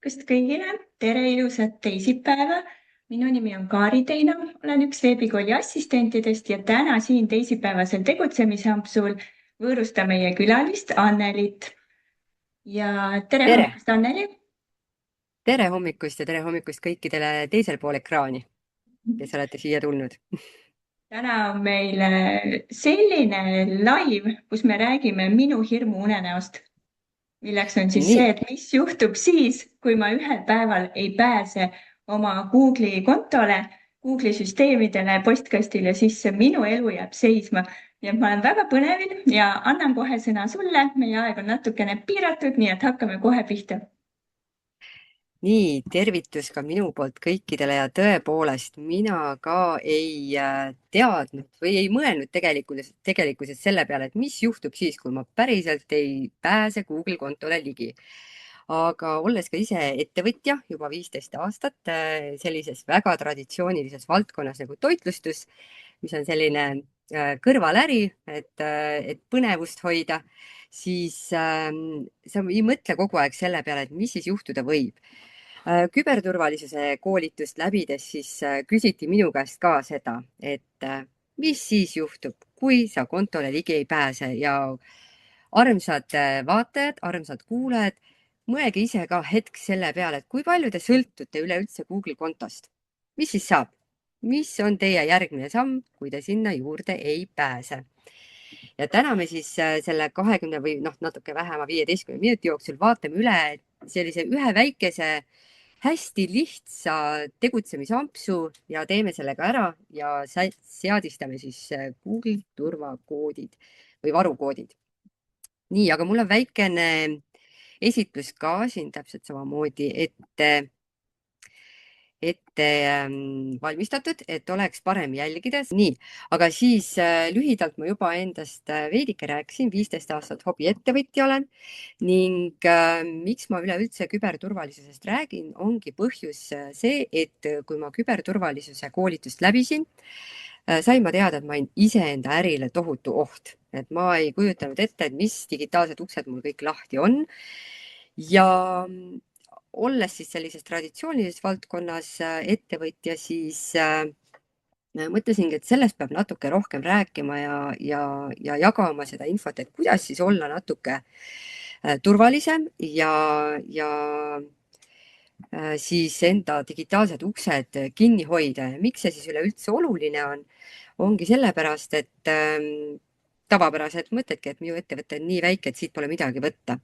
hommikust kõigile, tere ilusat teisipäeva. Minu nimi on Kaari Teino, olen üks veebikooli assistentidest ja täna siin teisipäevasel tegutsemisampsul võõrustan meie külalist Annelit. Ja tere Tere, hommikust, Anneli! tere hommikust ja tere hommikust kõikidele teisel pool ekraani, kes olete siia tulnud. Täna on meil selline live, kus me räägime minu hirmu unenäost, milleks on siis Nii, see, et mis juhtub siis, kui ma ühel päeval ei pääse oma Google'i kontole, Google'i süsteemidele, postkastile sisse, minu elu jääb seisma. Nii et ma olen väga põnevil ja annan kohe sõna sulle. Meie aeg on natukene piiratud, nii et hakkame kohe pihta. nii tervitus ka minu poolt kõikidele ja tõepoolest mina ka ei teadnud või ei mõelnud tegelikkuses selle peale, et mis juhtub siis, kui ma päriselt ei pääse Google kontole ligi. Aga olles ka ise ettevõtja juba 15 aastat sellises väga traditsioonilises valdkonnas nagu toitlustus, mis on selline kõrvaläri, et põnevust hoida, siis sa ei mõtle kogu aeg selle peale, et mis siis juhtuda võib. Küberturvalisuse koolitust läbides siis küsiti minu käest ka seda, et mis siis juhtub, kui sa kontole ligi ei pääse ja armsad vaatajad, armsad kuulajad, mõelge ise ka hetk selle peale, et kui palju te sõltute üleüldse Google kontost. Mis siis saab? Mis on teie järgmine samm, kui te sinna juurde ei pääse? Ja täna me siis selle 20 või natuke vähema 15 minuti jooksul vaatame üle sellise ühe väikese hästi lihtsa tegutsemisampsu ja teeme sellega ära ja seadistame siis Google turvakoodid või varukoodid. Nii, aga mul on väikene esitlus ka siin täpselt samamoodi ette valmistatud, et oleks parem jälgida. Nii, aga siis lühidalt ma juba endast veidike rääkisin, 15 aastat hobiettevõtja olen ning miks ma üleüldse küberturvalisusest räägin, ongi põhjus see, et kui ma küberturvalisuse koolitust läbisin, sain ma teada, et ma olin iseenda ärile tohutu oht, et ma ei kujutanud ette, et mis digitaalsed uksed mul kõik lahti on. Ja olles siis sellises traditsioonilises valdkonnas ettevõtja, siis mõtlesingi, et sellest peab natuke rohkem rääkima ja jagama seda infot, et kuidas siis olla natuke turvalisem ja siis enda digitaalsed uksed kinni hoida. Ja miks see siis üleüldse oluline on? Ongi sellepärast, et tavapäraselt mõtledki, et minu ettevõte on nii väike, et siit pole midagi võtta.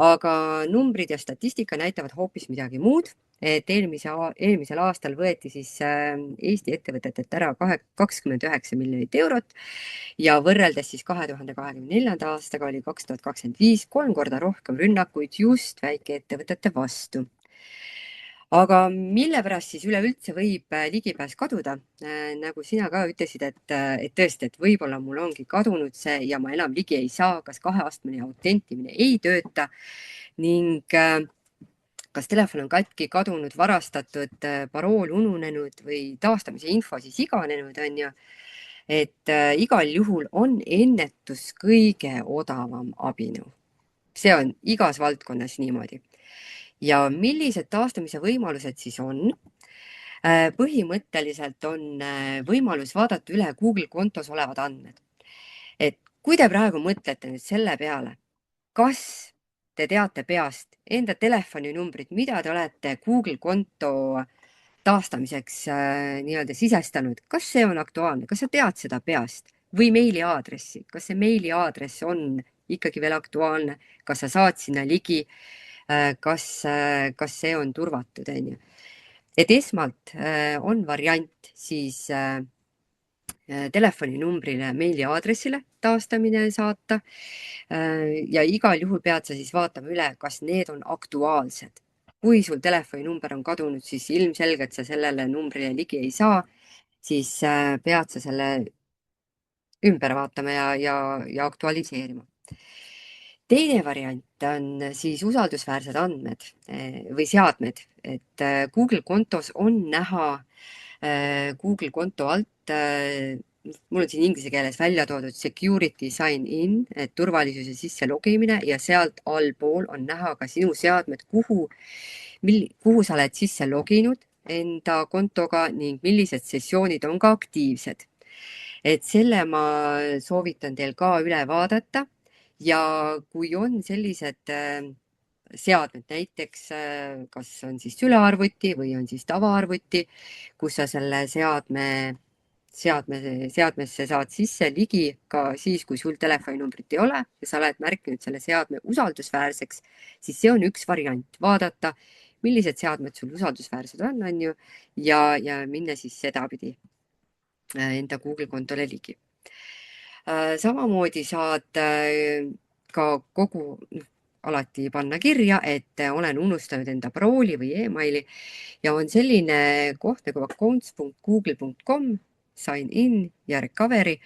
Aga numbrid ja statistika näitavad hoopis midagi muud. Et eelmisel aastal võeti siis Eesti ettevõtetelt ära 29 miljonit eurot ja võrreldes siis 2024. aastaga oli 2025 3 korda rohkem rünnakuid just väikeettevõtete vastu. Aga mille pärast siis üleüldse võib ligipääs kaduda? Nagu sina ka ütlesid, et tõesti, et võib-olla mul ongi kadunud see ja ma enam ligi ei saa, kas kaheastmeline autentimine ei tööta ning kas telefon on katki, kadunud, varastatud, parool ununenud või taastamise info siis iganenud, on ju. Et igal juhul on ennetus kõige odavam abinõu. See on igas valdkonnas niimoodi. Ja millised taastamise võimalused siis on? Põhimõtteliselt on võimalus vaadata üle Google kontos olevad andmed. Et kui te praegu mõtlete nüüd selle peale, kas te teate peast enda telefoninumbrit, mida te olete Google konto taastamiseks nii-öelda sisestanud, kas see on aktuaalne, kas sa tead seda peast või meiliaadressi, kas see meiliaadress on ikkagi veel aktuaalne, kas sa saad sinna ligi? Kas see on turvatud, on ju. Et esmalt on variant siis telefoninumbrile, meiliaadressile taastamine saata ja igal juhul pead sa siis vaatama üle, kas need on aktuaalsed. Kui sul telefoninumber on kadunud, siis ilmselgelt sa sellele numbrile ligi ei saa, siis pead sa selle ümber vaatama ja aktualiseerima. Teine variant on siis usaldusväärsed andmed või seadmed, et Google kontos on näha Google konto alt, mul on siin inglise keeles välja toodud security sign in, et turvalisuse sisse logimine ja sealt allpool on näha ka sinu seadmed, kuhu kuhu sa oled sisse loginud enda kontoga ning millised sessioonid on ka aktiivsed. Et selle ma soovitan teil ka üle vaadata ja kui on sellised seadmed, näiteks kas on siis sülearvuti või on siis tavaarvuti, kus sa selle seadmesse saad sisse ligi ka siis, kui sul telefoninumbrit ei ole ja sa oled märkinud selle seadme usaldusväärseks, siis see on üks variant, vaadata, millised seadmed sul usaldusväärsed on ju, ja minna siis sedapidi enda Google kontole ligi. Samamoodi saad ka alati panna kirja, et olen unustanud enda parooli või emaili ja on selline koht nagu accounts.google.com, sign in ja recovery,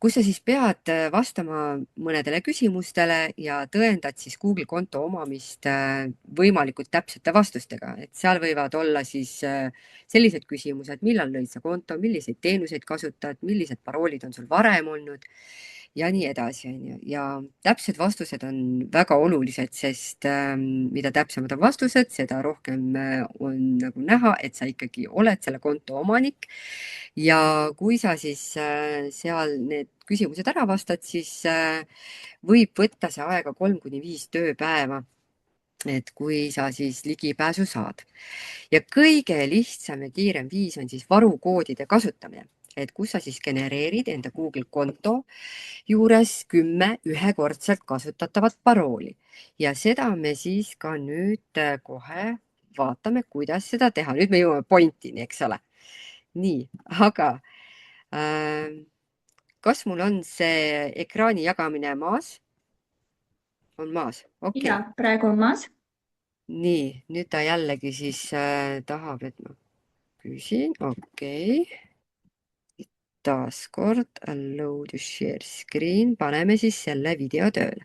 kus sa siis pead vastama mõnedele küsimustele ja tõendad siis Google konto omamist võimalikult täpsete vastustega. Et seal võivad olla siis sellised küsimused, millal lõid sa konto, milliseid teenuseid kasutad, millised paroolid on sul varem olnud ja nii edasi. Ja täpsed vastused on väga olulised, sest mida täpsemad on vastused, seda rohkem on nagu näha, et sa ikkagi oled selle konto omanik. Ja kui sa siis seal need küsimused ära vastad, siis võib võtta see aega 3-5 tööpäeva, et kui sa siis ligipääsu saad. Ja kõige lihtsam ja kiirem viis on siis varukoodide kasutamine, et kus sa siis genereerid enda Google konto juures 10 ühekordselt kasutatavat parooli. Ja seda me siis ka nüüd kohe vaatame, kuidas seda teha. Nüüd me jõuame pointini, eks ole. Nii, aga kas mul on see ekraani jagamine maas? On maas, okei. Ja praegu on maas. Nii, nüüd ta jällegi siis tahab, et ma küsin, okei. Taaskord allow to share screen, paneme siis selle video tööle.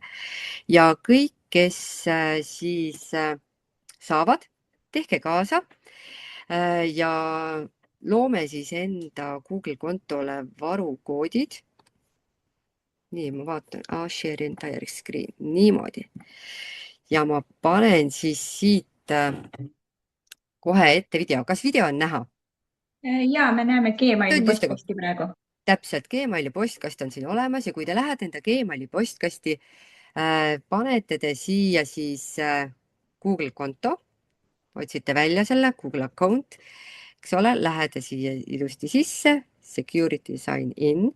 Ja kõik, kes siis saavad, tehke kaasa ja loome siis enda Google kontole varukoodid. Nii, ma vaatan, share entire screen, niimoodi. Ja ma panen siis siit kohe ette video. Kas video on näha? Ja me näeme Gmaili postkasti praegu. Täpselt, Gmaili postkast on siin olemas ja kui te lähete enda Gmaili postkasti, panete te siia siis Google konto, otsite välja selle Google account, eks ole, lähete siia ilusti sisse, security sign in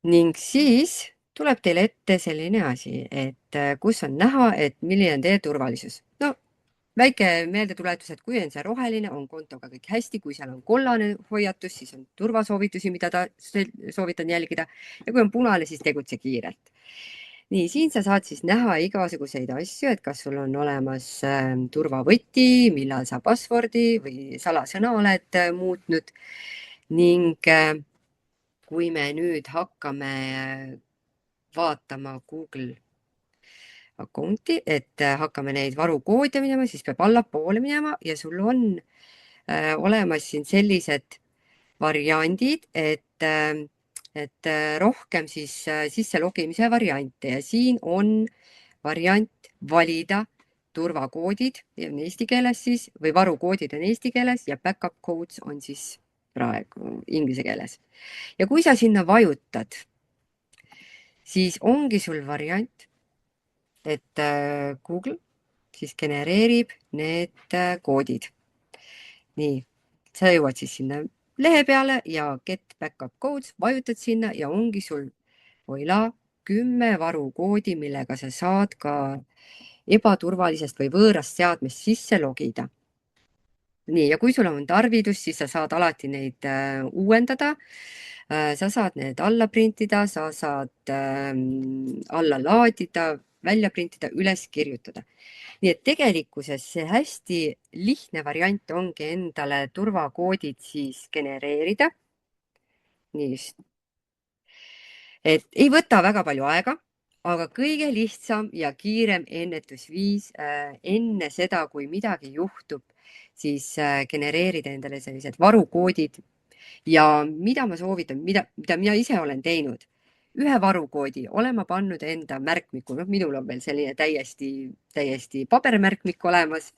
ning siis tuleb teile ette selline asi, et kus on näha, et milline on teie turvalisus. No, väike meeldetuletus, et kui on see roheline, on kontoga kõik hästi, kui seal on kollane hoiatus, siis on turvasoovitusi, mida soovitan jälgida ja kui on punane, siis tegutse kiirelt. Nii, siin sa saad siis näha igasuguseid asju, et kas sul on olemas turvavõti, millal sa passwordi või salasõna oled muutnud ning kui me nüüd hakkame vaatama Google account'i, et hakkame neid varukoode minema, siis peab allapoole minema ja sul on olemas siin sellised variandid, et rohkem siis sisse logimise variante ja siin on variant valida turvakoodid on eesti keeles siis või varukoodid on eesti keeles ja backup codes on siis praegu inglise keeles. Ja kui sa sinna vajutad, siis ongi sul variant, et Google siis genereerib need koodid. Nii, sa jõuad siis sinna lehe peale ja get backup codes, vajutad sinna ja ongi sul voila 10 varukoodi, millega sa saad ka ebaturvalisest või võõrast seadmest sisse logida. Nii, ja kui sul on tarvidus, siis sa saad alati neid uuendada. Sa saad need alla printida, sa saad alla laadida, välja printida, üles kirjutada. Nii et tegelikkuses see hästi lihtne variant ongi endale turvakoodid siis genereerida. Nii just. Et ei võta väga palju aega, aga kõige lihtsam ja kiirem ennetusviis enne seda, kui midagi juhtub, siis genereerida endale sellised varukoodid. Ja mida ma soovitan, mida mina ise olen teinud, ühe varukoodi olen ma pannud enda märkmikku, noh, minul on veel selline täiesti pabermärkmik olemas.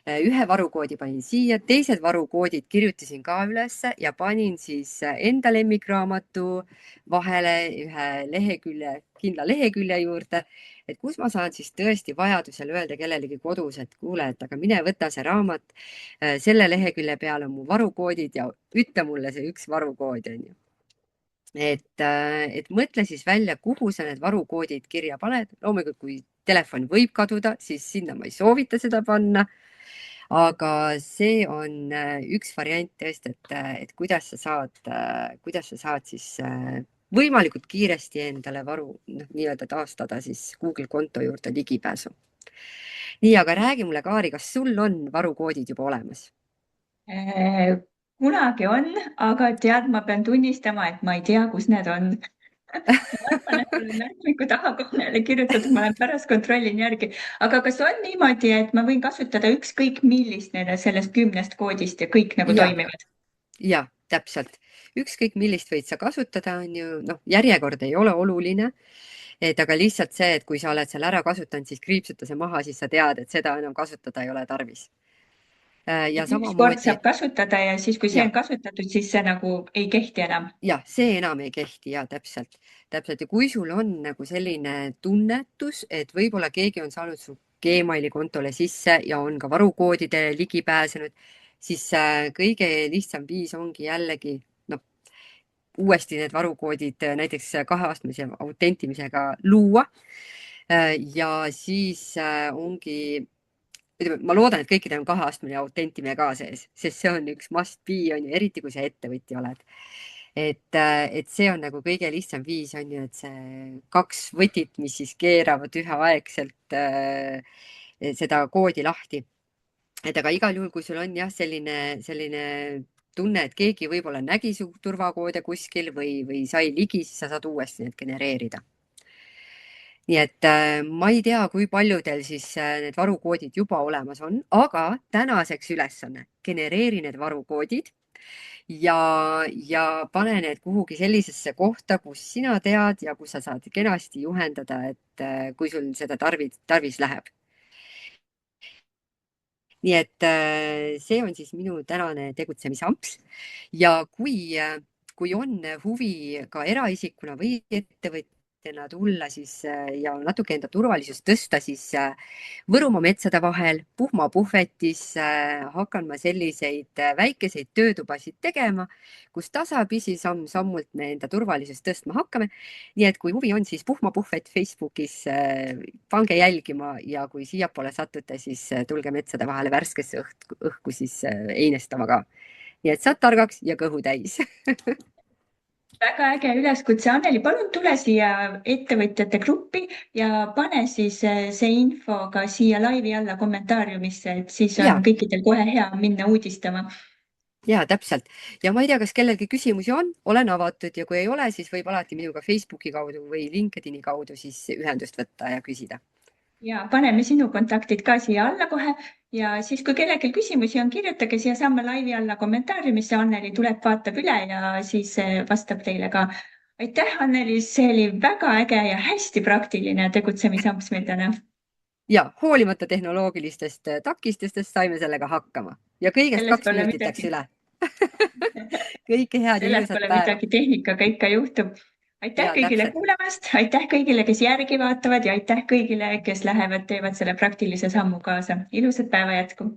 Ühe varukoodi panin siia, teised varukoodid kirjutasin ka ülesse ja panin siis enda lemmikraamatu vahele ühe lehekülje, kindla lehekülje juurde, et kus ma saan siis tõesti vajadusel öelda kellelegi kodus, et kuule, et aga mine võta see raamat, selle lehekülje peal on mu varukoodid ja ütle mulle see üks varukood, onju. Et mõtle siis välja, kuhu sa need varukoodid kirja paned. Loomulikult, kui telefon võib kaduda, siis sinna ma ei soovita seda panna. Aga see on üks variant tõesti, et kuidas sa saad siis võimalikult kiiresti endale nii-öelda taastada siis Google konto juurde ligipääsu. Nii, aga räägi mulle, Kaari, kas sul on varukoodid juba olemas? Kunagi on, aga tead, ma pean tunnistama, et ma ei tea, kus need on. Ma arvan, et mul on märkmiku taha koonele kirjutatud, ma lähen pärast kontrollin järgi. Aga kas on niimoodi, et ma võin kasutada ükskõik millist sellest 10 koodist ja kõik nagu toimivad? Ja, täpselt. Ükskõik millist võid sa kasutada, on ju, noh, järjekord ei ole oluline. Aga lihtsalt see, et kui sa oled selle ära kasutanud, siis kriipsuta see maha, siis sa tead, et seda enam kasutada ei ole tarvis. Ja ükskord saab kasutada ja siis, kui see on kasutatud, siis see nagu ei kehti enam. Ja see enam ei kehti ja täpselt. Ja kui sul on nagu selline tunnetus, et võib-olla keegi on saanud su Gmaili kontole sisse ja on ka varukoodidele ligi pääsenud, siis kõige lihtsam viis ongi jällegi uuesti need varukoodid näiteks 2-astmelise autentimisega luua. Ja siis ongi, ma loodan, et kõikidel on 2-astmeline autentimine ka sees, sest see on üks must be, on ju, eriti kui sa ettevõtja oled. Et see on nagu kõige lihtsam viis, on ju, et see 2 võtit, mis siis keeravad üheaegselt seda koodi lahti. Aga igal juhul, kui sul on jah, selline tunne, et keegi võib-olla nägi su turvakoode kuskil või sai ligi, siis sa saad uuesti need genereerida. Nii et ma ei tea, kui paljudel siis need varukoodid juba olemas on, aga tänaseks ülesanne, genereeri need varukoodid ja pane need kuhugi sellisesse kohta, kus sina tead ja kus sa saad kenasti juhendada, et kui sul seda tarvis läheb. Nii et see on siis minu tänane tegutsemisamps ja kui on huvi ka eraisikuna või ettevõtjana tulla siis ja natuke enda turvalisust tõsta, siis Võrumaa metsade vahel Puhma puhvetis hakkan ma selliseid väikeseid töötubasid tegema, kus tasapisi samm-sammult me enda turvalisust tõstma hakkame. Nii et kui huvi on, siis Puhma puhvet Facebookis pange jälgima ja kui siiapoole satute, siis tulge metsade vahele värskesse õhku siis einestama ka. Nii et saad targaks ja kõhu täis. Väga äge üleskutse, Anneli, palun tule siia ettevõtjate gruppi ja pane siis see info ka siia laivi alla kommentaariumisse, et siis on kõikidel kohe hea minna uudistama. Ja, täpselt. Ja ma ei tea, kas kellelgi küsimusi on, olen avatud ja kui ei ole, siis võib alati minuga Facebooki kaudu või LinkedIni kaudu siis ühendust võtta ja küsida. Ja paneme sinu kontaktid ka siia alla kohe ja siis, kui kellelgi küsimusi on, kirjutage siiasamma laivi alla kommentaariumisse, Anneli tuleb, vaatab üle ja siis vastab teile ka. Aitäh, Anneli, see oli väga äge ja hästi praktiline tegutsemisamps meil täna. Ja hoolimata tehnoloogilistest takistustest saime sellega hakkama ja kõigest 2 minutit läks üle. Kõike head ja ilusat päeva. Midagi tehnikaga ikka juhtub. Aitäh kõigile kuulamast, aitäh kõigile, kes järgi vaatavad ja aitäh kõigile, kes lähevad, teevad selle praktilise sammu kaasa. Ilusat päeva jätku!